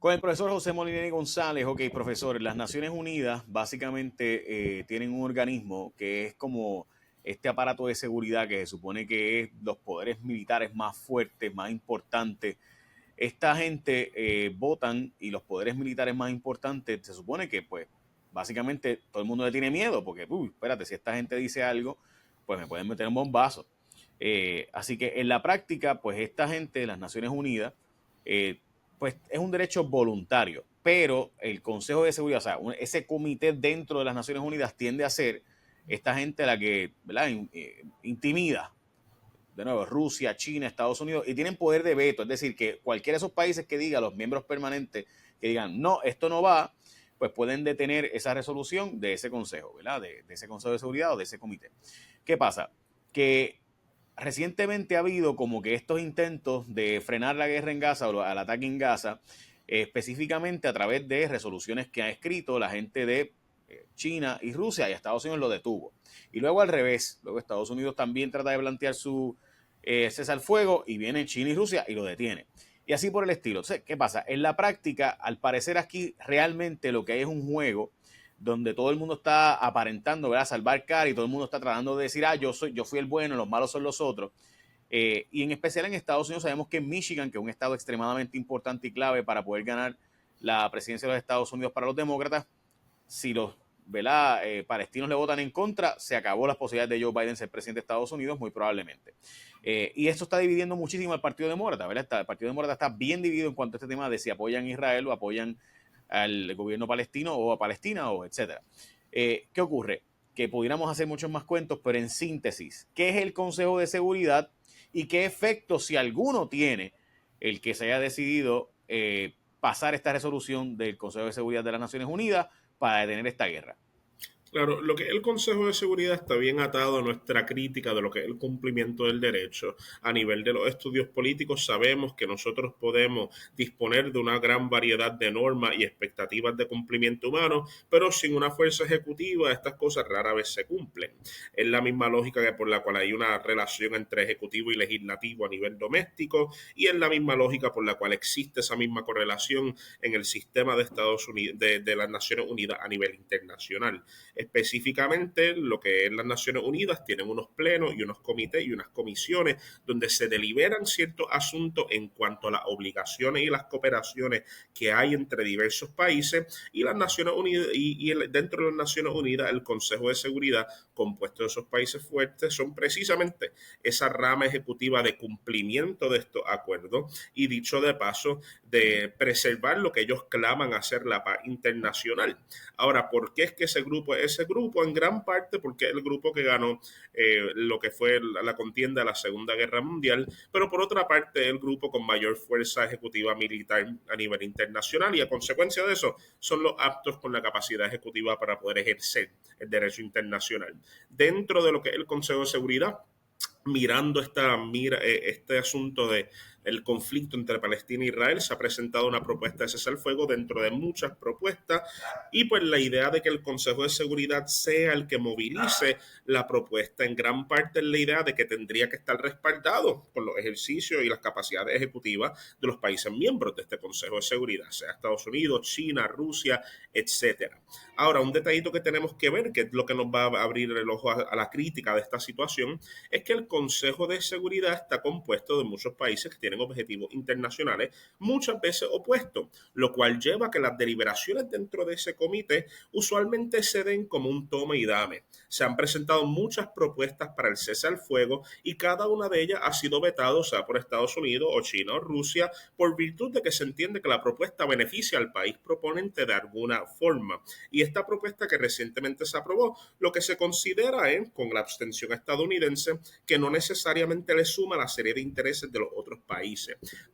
Con el profesor José Molinelli González. Ok, profesor, las Naciones Unidas básicamente tienen un organismo que es como este aparato de seguridad que se supone que es los poderes militares más fuertes, más importantes. Esta gente votan y los poderes militares más importantes se supone que pues básicamente todo el mundo le tiene miedo porque, uy, espérate, si esta gente dice algo, pues me pueden meter un bombazo. Así que en la práctica, pues esta gente de las Naciones Unidas, eh, pues es un derecho voluntario, pero el Consejo de Seguridad, o sea, ese comité dentro de las Naciones Unidas tiende a ser esta gente a la que, ¿verdad? Intimida, de nuevo, Rusia, China, Estados Unidos, y tienen poder de veto, es decir, que cualquiera de esos países que diga, los miembros permanentes, que digan, no, esto no va, pues pueden detener esa resolución de ese consejo, ¿verdad? De ese consejo de seguridad o de ese comité. ¿Qué pasa? Que recientemente ha habido como que estos intentos de frenar la guerra en Gaza o el ataque en Gaza, específicamente a través de resoluciones que ha escrito la gente de China y Rusia, y Estados Unidos lo detuvo. Y luego al revés, luego Estados Unidos también trata de plantear su cese al fuego y viene China y Rusia y lo detiene. Y así por el estilo. Entonces, ¿qué pasa? En la práctica, al parecer aquí realmente lo que hay es un juego donde todo el mundo está aparentando, ¿verdad? Salvar cara y todo el mundo está tratando de decir, yo fui el bueno, los malos son los otros. Y en especial en Estados Unidos sabemos que en Michigan, que es un estado extremadamente importante y clave para poder ganar la presidencia de los Estados Unidos para los demócratas, si los, ¿verdad? Palestinos le votan en contra, se acabó las posibilidades de Joe Biden ser presidente de Estados Unidos, muy probablemente. Y esto está dividiendo muchísimo al Partido Demócrata, ¿verdad? El Partido Demócrata está bien dividido en cuanto a este tema de si apoyan a Israel o apoyan al gobierno palestino o a Palestina o etcétera. ¿Qué ocurre? Que pudiéramos hacer muchos más cuentos, pero en síntesis, ¿qué es el Consejo de Seguridad y qué efecto, si alguno, tiene el que se haya decidido pasar esta resolución del Consejo de Seguridad de las Naciones Unidas para detener esta guerra? Claro, lo que es el Consejo de Seguridad está bien atado a nuestra crítica de lo que es el cumplimiento del derecho. A nivel de los estudios políticos sabemos que nosotros podemos disponer de una gran variedad de normas y expectativas de cumplimiento humano, pero sin una fuerza ejecutiva estas cosas rara vez se cumplen. Es la misma lógica que por la cual hay una relación entre ejecutivo y legislativo a nivel doméstico y es la misma lógica por la cual existe esa misma correlación en el sistema de Estados Unidos, de las Naciones Unidas a nivel internacional. Específicamente, lo que es las Naciones Unidas tienen unos plenos y unos comités y unas comisiones donde se deliberan ciertos asuntos en cuanto a las obligaciones y las cooperaciones que hay entre diversos países y las Naciones Unidas dentro de las Naciones Unidas el Consejo de Seguridad compuesto de esos países fuertes son precisamente esa rama ejecutiva de cumplimiento de estos acuerdos y dicho de paso de preservar lo que ellos claman hacer la paz internacional. Ahora, ¿por qué es que ese grupo es ese grupo? En gran parte porque es el grupo que ganó lo que fue la contienda de la Segunda Guerra Mundial, pero por otra parte el grupo con mayor fuerza ejecutiva militar a nivel internacional y a consecuencia de eso son los aptos con la capacidad ejecutiva para poder ejercer el derecho internacional. Dentro de lo que es el Consejo de Seguridad, mirando este asunto de el conflicto entre Palestina e Israel, se ha presentado una propuesta de cese al fuego dentro de muchas propuestas y pues la idea de que el Consejo de Seguridad sea el que movilice la propuesta en gran parte es la idea de que tendría que estar respaldado por los ejercicios y las capacidades ejecutivas de los países miembros de este Consejo de Seguridad, sea Estados Unidos, China, Rusia, etcétera. Ahora, un detallito que tenemos que ver, que es lo que nos va a abrir el ojo a la crítica de esta situación, es que el Consejo de Seguridad está compuesto de muchos países que tienen objetivos internacionales muchas veces opuestos, lo cual lleva a que las deliberaciones dentro de ese comité usualmente se den como un tome y dame. Se han presentado muchas propuestas para el cese al fuego y cada una de ellas ha sido vetado, sea por Estados Unidos o China o Rusia, por virtud de que se entiende que la propuesta beneficia al país proponente de alguna forma. Y esta propuesta que recientemente se aprobó, lo que se considera es, con la abstención estadounidense, que no necesariamente le suma la serie de intereses de los otros países.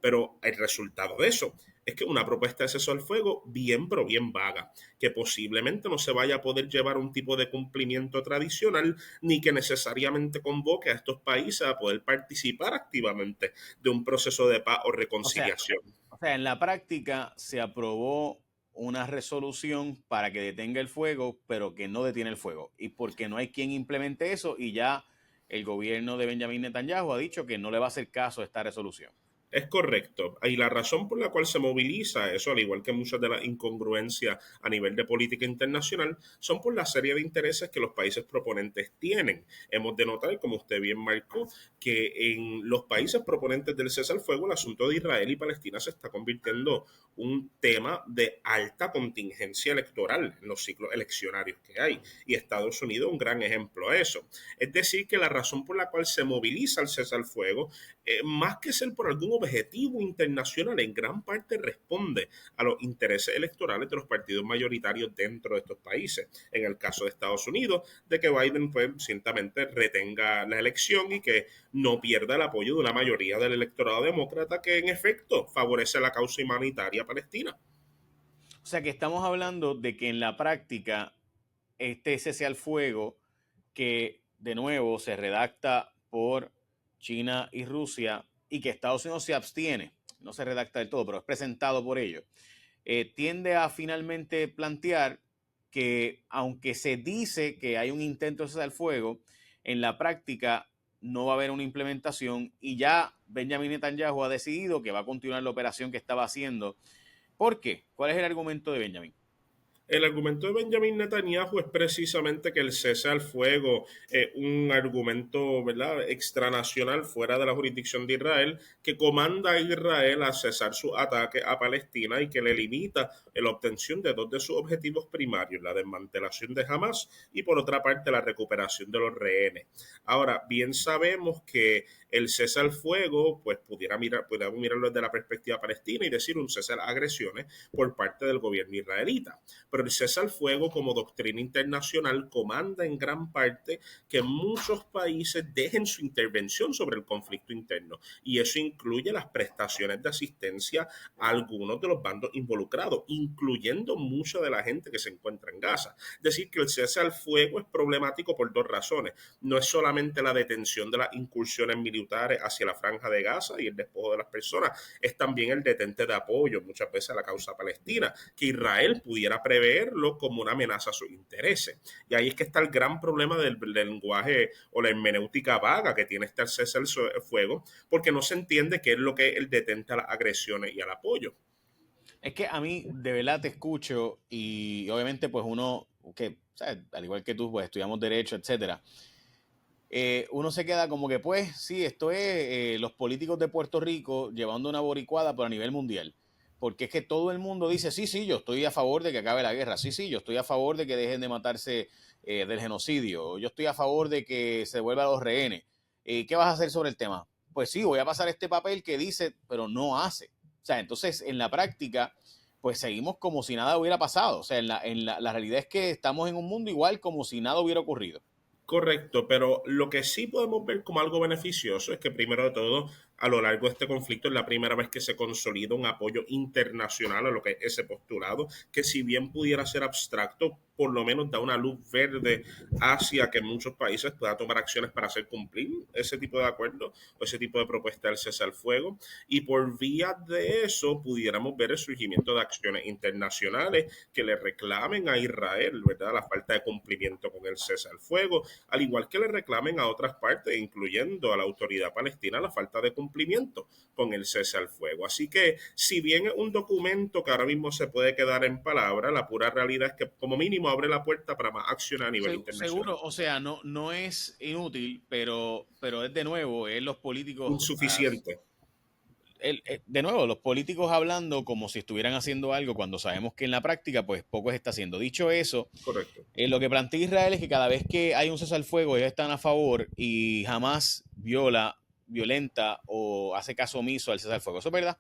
Pero el resultado de eso es que una propuesta de cese al fuego bien, pero bien vaga, que posiblemente no se vaya a poder llevar un tipo de cumplimiento tradicional, ni que necesariamente convoque a estos países a poder participar activamente de un proceso de paz o O sea, reconciliación. en la práctica se aprobó una resolución para que detenga el fuego, pero que no detiene el fuego. Y porque no hay quien implemente eso y ya el gobierno de Benjamin Netanyahu ha dicho que no le va a hacer caso a esta resolución. Es correcto. Y la razón por la cual se moviliza eso, al igual que muchas de las incongruencias a nivel de política internacional, son por la serie de intereses que los países proponentes tienen. Hemos de notar, como usted bien marcó, que en los países proponentes del cese al fuego, el asunto de Israel y Palestina se está convirtiendo un tema de alta contingencia electoral en los ciclos eleccionarios que hay. Y Estados Unidos es un gran ejemplo a eso. Es decir, que la razón por la cual se moviliza el cese al fuego más que ser por algún objetivo internacional, en gran parte responde a los intereses electorales de los partidos mayoritarios dentro de estos países. En el caso de Estados Unidos, de que Biden pues ciertamente retenga la elección y que no pierda el apoyo de una mayoría del electorado demócrata que en efecto favorece la causa humanitaria palestina. O sea que estamos hablando de que en la práctica este cese al fuego que de nuevo se redacta por China y Rusia y que Estados Unidos se abstiene, no se redacta del todo, pero es presentado por ellos, tiende a finalmente plantear que aunque se dice que hay un intento de cese al fuego, en la práctica no va a haber una implementación y ya Benjamin Netanyahu ha decidido que va a continuar la operación que estaba haciendo. ¿Por qué? ¿Cuál es el argumento de Benjamin? El argumento de Benjamin Netanyahu es precisamente que el cese al fuego es un argumento, ¿verdad?, extranacional fuera de la jurisdicción de Israel que comanda a Israel a cesar su ataque a Palestina y que le limita la obtención de dos de sus objetivos primarios, la desmantelación de Hamas y por otra parte la recuperación de los rehenes. Ahora, bien sabemos que el cese al fuego, pues pudiéramos mirarlo desde la perspectiva palestina y decir un cese a las agresiones por parte del gobierno israelita. Pero el cese al fuego como doctrina internacional comanda en gran parte que muchos países dejen su intervención sobre el conflicto interno y eso incluye las prestaciones de asistencia a algunos de los bandos involucrados, incluyendo mucha de la gente que se encuentra en Gaza. Es decir, que el cese al fuego es problemático por dos razones. No es solamente la detención de las incursiones militares hacia la franja de Gaza y el despojo de las personas, es también el detente de apoyo muchas veces a la causa palestina, que Israel pudiera preverlo como una amenaza a sus intereses. Y ahí es que está el gran problema del lenguaje o la hermenéutica vaga que tiene este cese al fuego, porque no se entiende qué es lo que es el detente a las agresiones y al apoyo. Es que a mí de verdad te escucho y obviamente pues uno, que ¿sabes?, al igual que tú, pues estudiamos derecho, etcétera, uno se queda como que pues sí, esto es los políticos de Puerto Rico llevando una boricuada pero a nivel mundial. Porque es que todo el mundo dice, sí, sí, yo estoy a favor de que acabe la guerra, sí, sí, yo estoy a favor de que dejen de matarse del genocidio, yo estoy a favor de que se devuelvan los rehenes. ¿Qué vas a hacer sobre el tema? Pues sí, voy a pasar este papel que dice, pero no hace. O sea, entonces en la práctica, pues seguimos como si nada hubiera pasado. O sea, la realidad es que estamos en un mundo igual como si nada hubiera ocurrido. Correcto, pero lo que sí podemos ver como algo beneficioso es que primero de todo, a lo largo de este conflicto es la primera vez que se consolida un apoyo internacional a lo que es ese postulado, que si bien pudiera ser abstracto, por lo menos da una luz verde hacia que muchos países puedan tomar acciones para hacer cumplir ese tipo de acuerdo o ese tipo de propuesta del cese al fuego. Y por vía de eso pudiéramos ver el surgimiento de acciones internacionales que le reclamen a Israel, ¿verdad?, la falta de cumplimiento con el cese al fuego, al igual que le reclamen a otras partes, incluyendo a la autoridad palestina, la falta de cumplimiento con el cese al fuego. Así que, si bien es un documento que ahora mismo se puede quedar en palabra, la pura realidad es que como mínimo abre la puerta para más acción a nivel internacional. Seguro, o sea, no, no es inútil, pero es de nuevo, es los políticos, Insuficiente. de nuevo, los políticos hablando como si estuvieran haciendo algo cuando sabemos que en la práctica, pues poco se está haciendo. Dicho eso, Correcto. lo que plantea Israel es que cada vez que hay un cese al fuego, ellos están a favor y jamás violenta o hace caso omiso al cese al fuego. ¿Eso es verdad?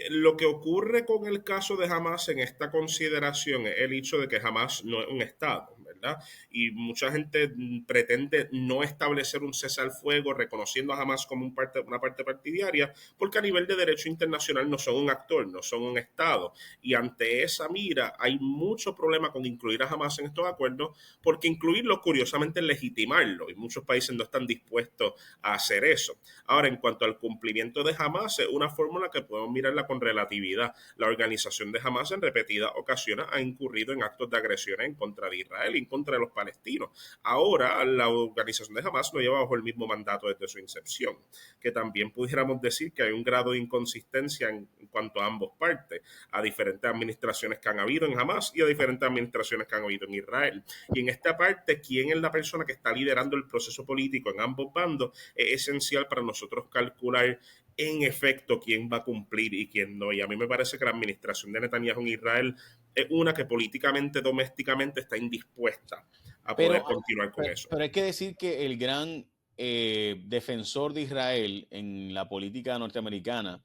Lo que ocurre con el caso de Hamas en esta consideración es el hecho de que Hamas no es un Estado, ¿verdad? Y mucha gente pretende no establecer un cese al fuego reconociendo a Hamas como una parte partidaria, porque a nivel de derecho internacional no son un actor, no son un Estado. Y ante esa mira hay mucho problema con incluir a Hamas en estos acuerdos, porque incluirlo curiosamente es legitimarlo, y muchos países no están dispuestos a hacer eso. Ahora, en cuanto al cumplimiento de Hamas, es una fórmula que podemos mirarla con relatividad. La organización de Hamas en repetidas ocasiones ha incurrido en actos de agresión en contra de Israel, contra de los palestinos. Ahora, la organización de Hamas no lleva bajo el mismo mandato desde su incepción, que también pudiéramos decir que hay un grado de inconsistencia en cuanto a ambos partes, a diferentes administraciones que han habido en Hamas y a diferentes administraciones que han habido en Israel. Y en esta parte, ¿quién es la persona que está liderando el proceso político en ambos bandos? Es esencial para nosotros calcular en efecto quién va a cumplir y quién no. Y a mí me parece que la administración de Netanyahu en Israel es una que políticamente, domésticamente está indispuesta a poder Pero, continuar con eso. pero hay que decir que el gran defensor de Israel en la política norteamericana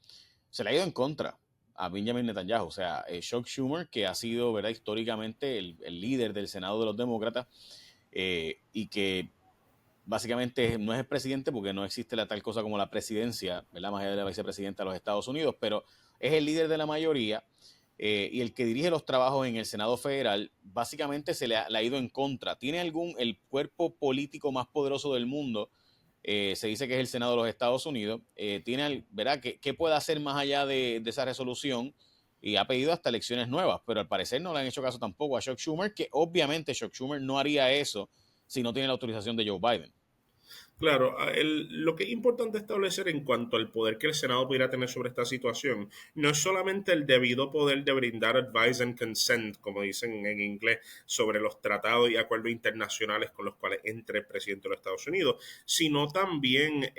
se le ha ido en contra a Benjamin Netanyahu. O sea, Chuck Schumer, que ha sido, ¿verdad?, históricamente el líder del Senado de los demócratas, y que básicamente no es el presidente porque no existe la tal cosa como la presidencia, ¿verdad?, más allá de la vicepresidenta de los Estados Unidos, pero es el líder de la mayoría, y el que dirige los trabajos en el Senado Federal. Básicamente le ha ido en contra. ¿Tiene el cuerpo político más poderoso del mundo? Se dice que es el Senado de los Estados Unidos. ¿Verdad? ¿Qué puede hacer más allá de esa resolución? Y ha pedido hasta elecciones nuevas, pero al parecer no le han hecho caso tampoco a Chuck Schumer, que obviamente Chuck Schumer no haría eso si no tiene la autorización de Joe Biden. Claro, lo que es importante establecer en cuanto al poder que el Senado pudiera tener sobre esta situación, no es solamente el debido poder de brindar advice and consent, como dicen en inglés, sobre los tratados y acuerdos internacionales con los cuales entre el presidente de los Estados Unidos, sino también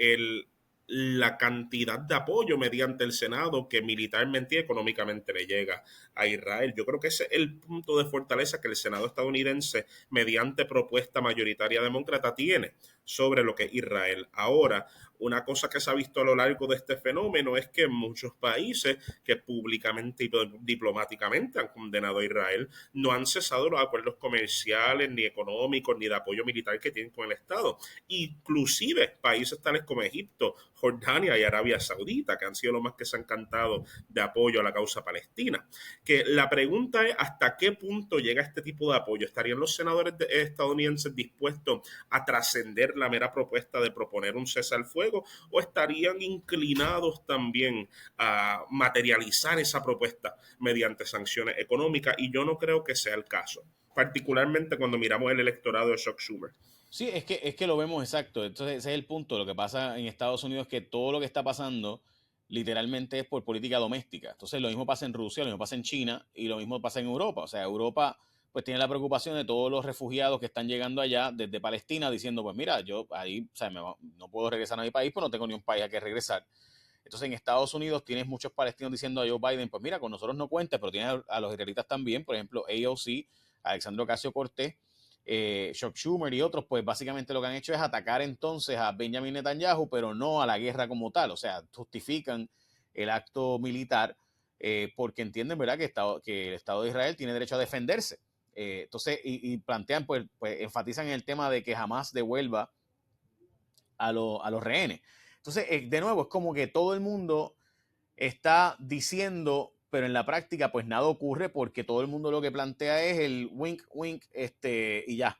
la cantidad de apoyo mediante el Senado que militarmente y económicamente le llega a Israel. Yo creo que ese es el punto de fortaleza que el Senado estadounidense, mediante propuesta mayoritaria demócrata, tiene sobre lo que es Israel. Ahora, una cosa que se ha visto a lo largo de este fenómeno es que muchos países que públicamente y diplomáticamente han condenado a Israel no han cesado los acuerdos comerciales, ni económicos, ni de apoyo militar que tienen con el Estado. Inclusive países tales como Egipto, Jordania y Arabia Saudita, que han sido los más que se han cantado de apoyo a la causa palestina. Que la pregunta es hasta qué punto llega este tipo de apoyo. ¿Estarían los senadores estadounidenses dispuestos a trascender la mera propuesta de proponer un cese al fuego, o estarían inclinados también a materializar esa propuesta mediante sanciones económicas? Y yo no creo que sea el caso, particularmente cuando miramos el electorado de Chuck Schumer. Sí, es que lo vemos exacto. Entonces, ese es el punto. Lo que pasa en Estados Unidos es que todo lo que está pasando literalmente es por política doméstica. Entonces, lo mismo pasa en Rusia, lo mismo pasa en China y lo mismo pasa en Europa. O sea, Europa pues tiene la preocupación de todos los refugiados que están llegando allá desde Palestina diciendo, pues mira, yo ahí, o sea, no puedo regresar a mi país, pues no tengo ni un país a que regresar. Entonces, en Estados Unidos tienes muchos palestinos diciendo a Joe Biden, pues mira, con nosotros no cuentes, pero tienes a los israelitas también, por ejemplo, AOC, Alexandro Ocasio-Cortez, Chuck Schumer y otros, pues básicamente lo que han hecho es atacar entonces a Benjamin Netanyahu, pero no a la guerra como tal. O sea, justifican el acto militar, porque entienden, ¿verdad?, que el Estado de Israel tiene derecho a defenderse. Entonces, y plantean, pues enfatizan en el tema de que jamás devuelva a los rehenes. Entonces, de nuevo, es como que todo el mundo está diciendo, pero en la práctica pues nada ocurre porque todo el mundo lo que plantea es el wink, wink, y ya.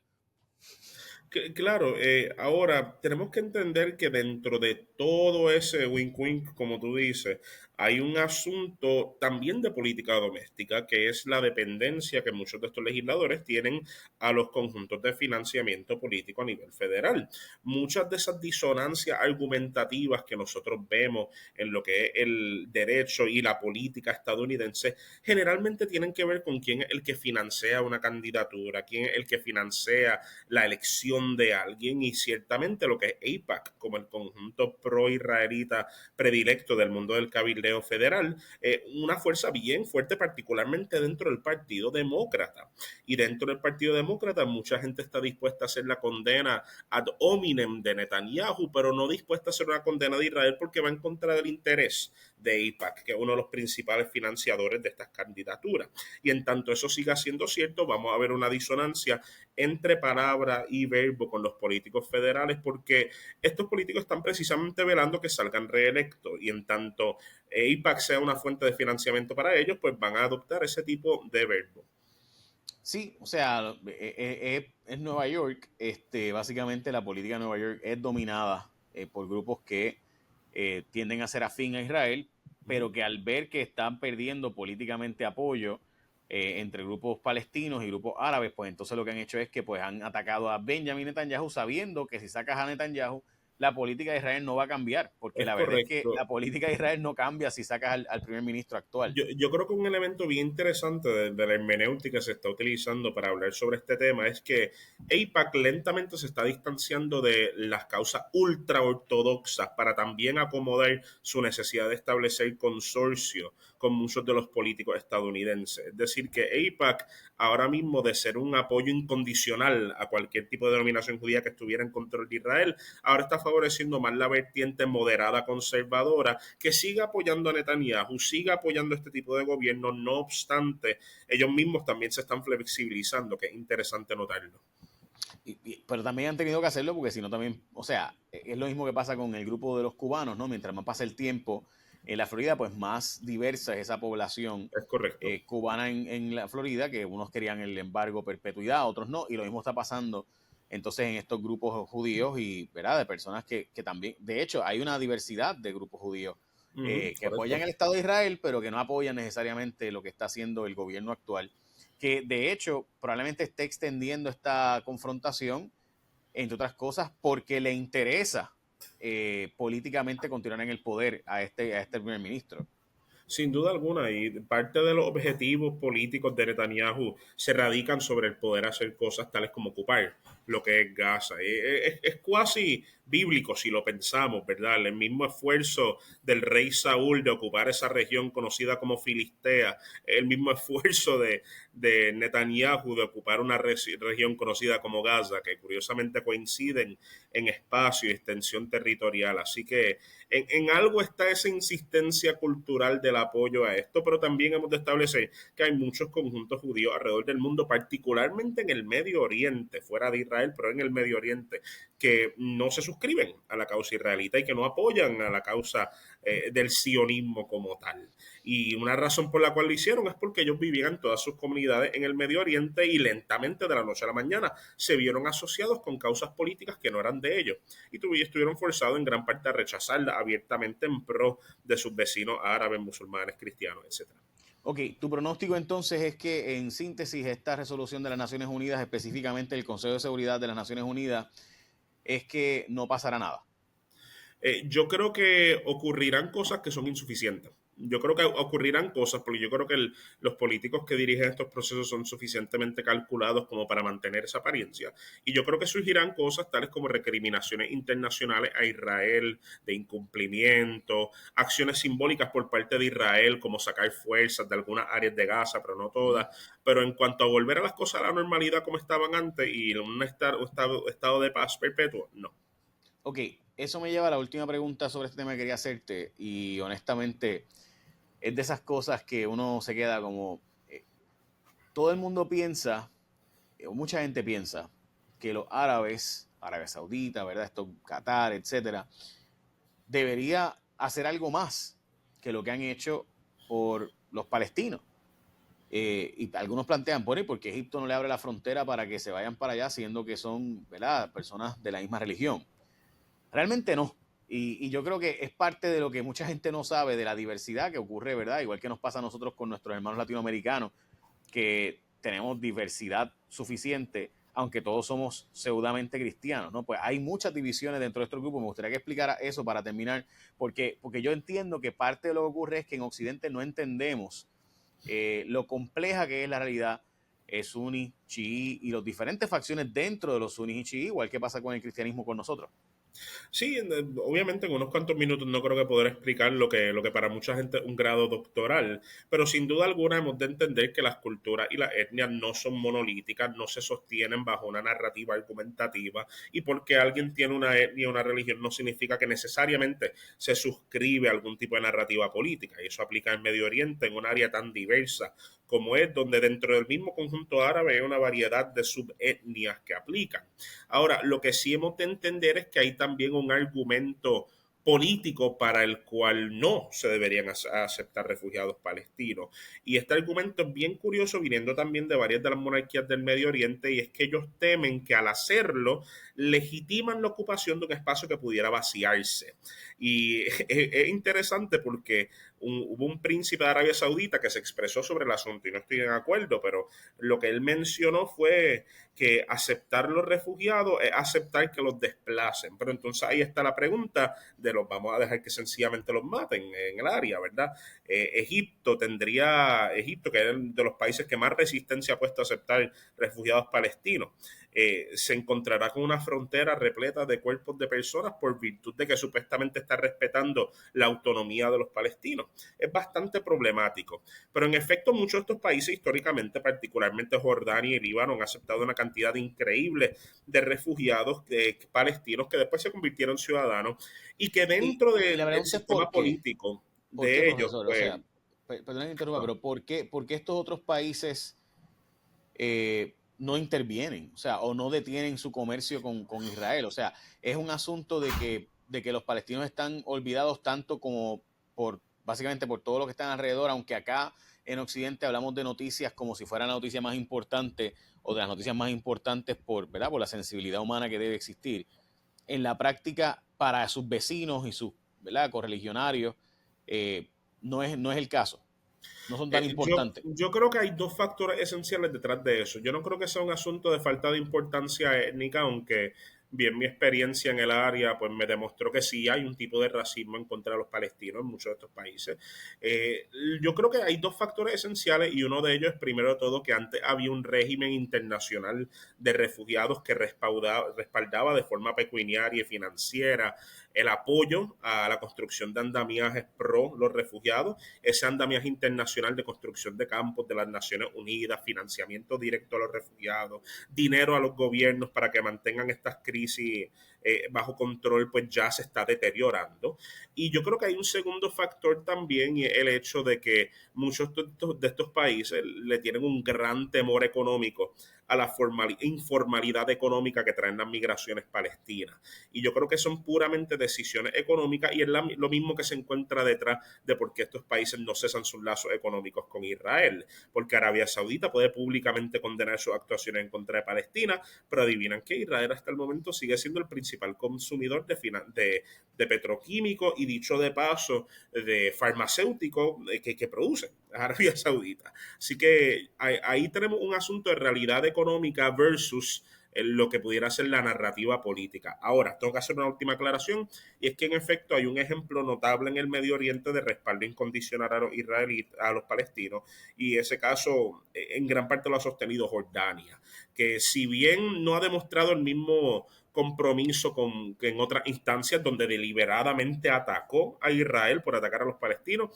Claro, ahora tenemos que entender que dentro de todo ese wink wink, como tú dices, hay un asunto también de política doméstica, que es la dependencia que muchos de estos legisladores tienen a los conjuntos de financiamiento político a nivel federal. Muchas de esas disonancias argumentativas que nosotros vemos en lo que es el derecho y la política estadounidense generalmente tienen que ver con quién es el que financia una candidatura, quién es el que financia la elección de alguien, y ciertamente lo que es AIPAC, como el conjunto pro-israelita predilecto del mundo del cabildeo federal, una fuerza bien fuerte, particularmente dentro del Partido Demócrata. Y dentro del Partido Demócrata mucha gente está dispuesta a hacer la condena ad hominem de Netanyahu, pero no dispuesta a hacer una condena de Israel porque va en contra del interés de AIPAC, que es uno de los principales financiadores de estas candidaturas. Y en tanto eso siga siendo cierto, vamos a ver una disonancia entre palabra y verbo con los políticos federales, porque estos políticos están precisamente velando que salgan reelectos, y en tanto AIPAC sea una fuente de financiamiento para ellos, pues van a adoptar ese tipo de verbo. Sí, o sea, es Nueva York. Básicamente la política de Nueva York es dominada por grupos que tienden a ser afín a Israel, pero que al ver que están perdiendo políticamente apoyo, entre grupos palestinos y grupos árabes, pues entonces lo que han hecho es que pues han atacado a Benjamin Netanyahu sabiendo que si sacas a Netanyahu, la política de Israel no va a cambiar, porque Es la verdad es que correcto. la política de Israel no cambia si sacas al primer ministro actual. Yo creo que un elemento bien interesante de la hermenéutica que se está utilizando para hablar sobre este tema es que AIPAC lentamente se está distanciando de las causas ultra ortodoxas para también acomodar su necesidad de establecer consorcio con muchos de los políticos estadounidenses. Es decir, que AIPAC ahora mismo, de ser un apoyo incondicional a cualquier tipo de denominación judía que estuviera en control de Israel, ahora está favoreciendo más la vertiente moderada conservadora que siga apoyando a Netanyahu, siga apoyando este tipo de gobierno. No obstante, ellos mismos también se están flexibilizando, que es interesante notarlo. Pero también han tenido que hacerlo porque si no también, o sea, es lo mismo que pasa con el grupo de los cubanos, ¿no? Mientras más pasa el tiempo en la Florida, pues más diversa es esa población Es correcto. cubana en la Florida, que unos querían el embargo perpetuidad, otros no, y lo mismo está pasando entonces en estos grupos judíos y, ¿verdad? De personas que también, de hecho, hay una diversidad de grupos judíos que apoyan Correcto. el Estado de Israel, pero que no apoyan necesariamente lo que está haciendo el gobierno actual, que de hecho probablemente esté extendiendo esta confrontación, entre otras cosas, porque le interesa políticamente continuar en el poder a este primer ministro. Sin duda alguna, y parte de los objetivos políticos de Netanyahu se radican sobre el poder hacer cosas tales como ocupar lo que es Gaza. Es cuasi bíblico si lo pensamos, ¿verdad? El mismo esfuerzo del rey Saúl de ocupar esa región conocida como Filistea, el mismo esfuerzo de Netanyahu de ocupar una región conocida como Gaza, que curiosamente coinciden en espacio y extensión territorial. Así que en algo está esa insistencia cultural del apoyo a esto, pero también hemos de establecer que hay muchos conjuntos judíos alrededor del mundo, particularmente en el Medio Oriente, fuera de Israel, pero en el Medio Oriente, que no se suscriben a la causa israelita y que no apoyan a la causa del sionismo como tal. Y una razón por la cual lo hicieron es porque ellos vivían todas sus comunidades en el Medio Oriente y lentamente, de la noche a la mañana, se vieron asociados con causas políticas que no eran de ellos y estuvieron forzados en gran parte a rechazarla abiertamente en pro de sus vecinos árabes, musulmanes, cristianos, etcétera. Ok, tu pronóstico entonces es que en síntesis esta resolución de las Naciones Unidas, específicamente el Consejo de Seguridad de las Naciones Unidas, es que no pasará nada. Yo creo que ocurrirán cosas que son insuficientes. Yo creo que ocurrirán cosas, porque yo creo que los políticos que dirigen estos procesos son suficientemente calculados como para mantener esa apariencia. Y yo creo que surgirán cosas tales como recriminaciones internacionales a Israel de incumplimiento, acciones simbólicas por parte de Israel, como sacar fuerzas de algunas áreas de Gaza, pero no todas. Pero en cuanto a volver a las cosas a la normalidad como estaban antes y un estado de paz perpetuo, no. Ok, eso me lleva a la última pregunta sobre este tema que quería hacerte y honestamente es de esas cosas que uno se queda como, todo el mundo piensa, o mucha gente piensa, que los árabes, Arabia Saudita, ¿verdad? Esto, Qatar, etcétera, debería hacer algo más que lo que han hecho por los palestinos. Y algunos plantean, bueno, ¿y por qué Egipto no le abre la frontera para que se vayan para allá, siendo que son, ¿verdad?, personas de la misma religión? Realmente no. Y yo creo que es parte de lo que mucha gente no sabe de la diversidad que ocurre, ¿verdad? Igual que nos pasa a nosotros con nuestros hermanos latinoamericanos, que tenemos diversidad suficiente, aunque todos somos pseudamente cristianos, ¿no? Pues hay muchas divisiones dentro de estos grupos. Me gustaría que explicara eso para terminar, porque yo entiendo que parte de lo que ocurre es que en Occidente no entendemos lo compleja que es la realidad suní, chií y las diferentes facciones dentro de los suní y chií, igual que pasa con el cristianismo con nosotros. Sí, obviamente en unos cuantos minutos no creo que poder explicar lo que para mucha gente es un grado doctoral, pero sin duda alguna hemos de entender que las culturas y las etnias no son monolíticas, no se sostienen bajo una narrativa argumentativa y porque alguien tiene una etnia o una religión no significa que necesariamente se suscribe a algún tipo de narrativa política y eso aplica en Medio Oriente, en un área tan diversa como es, donde dentro del mismo conjunto árabe hay una variedad de subetnias que aplican. Ahora, lo que sí hemos de entender es que hay también un argumento político para el cual no se deberían aceptar refugiados palestinos. Y este argumento es bien curioso, viniendo también de varias de las monarquías del Medio Oriente, y es que ellos temen que al hacerlo legitiman la ocupación de un espacio que pudiera vaciarse. Y es interesante porque hubo un príncipe de Arabia Saudita que se expresó sobre el asunto y no estoy de acuerdo, pero lo que él mencionó fue que aceptar los refugiados es aceptar que los desplacen. Pero entonces ahí está la pregunta de los vamos a dejar que sencillamente los maten en el área, ¿verdad? Egipto, que es de los países que más resistencia ha puesto a aceptar refugiados palestinos, se encontrará con una frontera repleta de cuerpos de personas por virtud de que supuestamente está respetando la autonomía de los palestinos. Es bastante problemático. Pero en efecto, muchos de estos países históricamente, particularmente Jordania y Líbano, han aceptado una cantidad increíble de refugiados palestinos que después se convirtieron en ciudadanos y que dentro Y la del pregunta es sistema ¿por qué? político ¿Por qué, de ellos, profesor? O pues, sea, perdón que interrumpa, pero por qué estos otros países no intervienen? O sea, o no detienen su comercio con Israel. O sea, es un asunto de que los palestinos están olvidados tanto como básicamente por todo lo que están alrededor, aunque acá en Occidente hablamos de noticias como si fuera la noticia más importante o de las noticias más importantes ¿verdad? Por la sensibilidad humana que debe existir. En la práctica, para sus vecinos y sus, ¿verdad? Correligionarios, eh, no es el caso. No son tan importantes. Yo creo que hay dos factores esenciales detrás de eso. Yo no creo que sea un asunto de falta de importancia étnica, aunque bien mi experiencia en el área pues me demostró que sí hay un tipo de racismo en contra de los palestinos en muchos de estos países. Eh, yo creo que hay dos factores esenciales y uno de ellos es primero de todo que antes había un régimen internacional de refugiados que respaldaba de forma pecuniaria y financiera el apoyo a la construcción de andamiajes pro los refugiados, ese andamiaje internacional de construcción de campos de las Naciones Unidas, financiamiento directo a los refugiados, dinero a los gobiernos para que mantengan estas crisis bajo control, pues ya se está deteriorando. Y yo creo que hay un segundo factor también y el hecho de que muchos de estos países le tienen un gran temor económico a la informalidad económica que traen las migraciones palestinas. Y yo creo que son puramente decisiones económicas y es lo mismo que se encuentra detrás de por qué estos países no cesan sus lazos económicos con Israel. Porque Arabia Saudita puede públicamente condenar sus actuaciones en contra de Palestina, pero adivinan que Israel hasta el momento sigue siendo el principal consumidor de petroquímicos y dicho de paso de farmacéuticos que producen Arabia Saudita. Así que ahí tenemos un asunto de realidad económica versus lo que pudiera ser la narrativa política. Ahora, tengo que hacer una última aclaración y es que en efecto hay un ejemplo notable en el Medio Oriente de respaldo incondicional a los israelíes, a los palestinos, y ese caso en gran parte lo ha sostenido Jordania, que si bien no ha demostrado el mismo compromiso que en otras instancias donde deliberadamente atacó a Israel por atacar a los palestinos,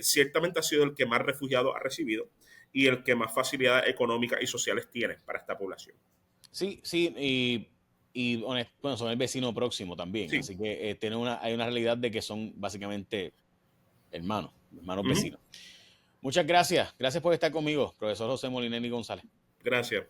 ciertamente ha sido el que más refugiados ha recibido y el que más facilidades económicas y sociales tiene para esta población. Sí, sí, bueno, son el vecino próximo también, Sí. así que hay una realidad de que son básicamente hermanos Uh -huh. vecinos. Muchas gracias por estar conmigo, profesor José Molinelli González. Gracias.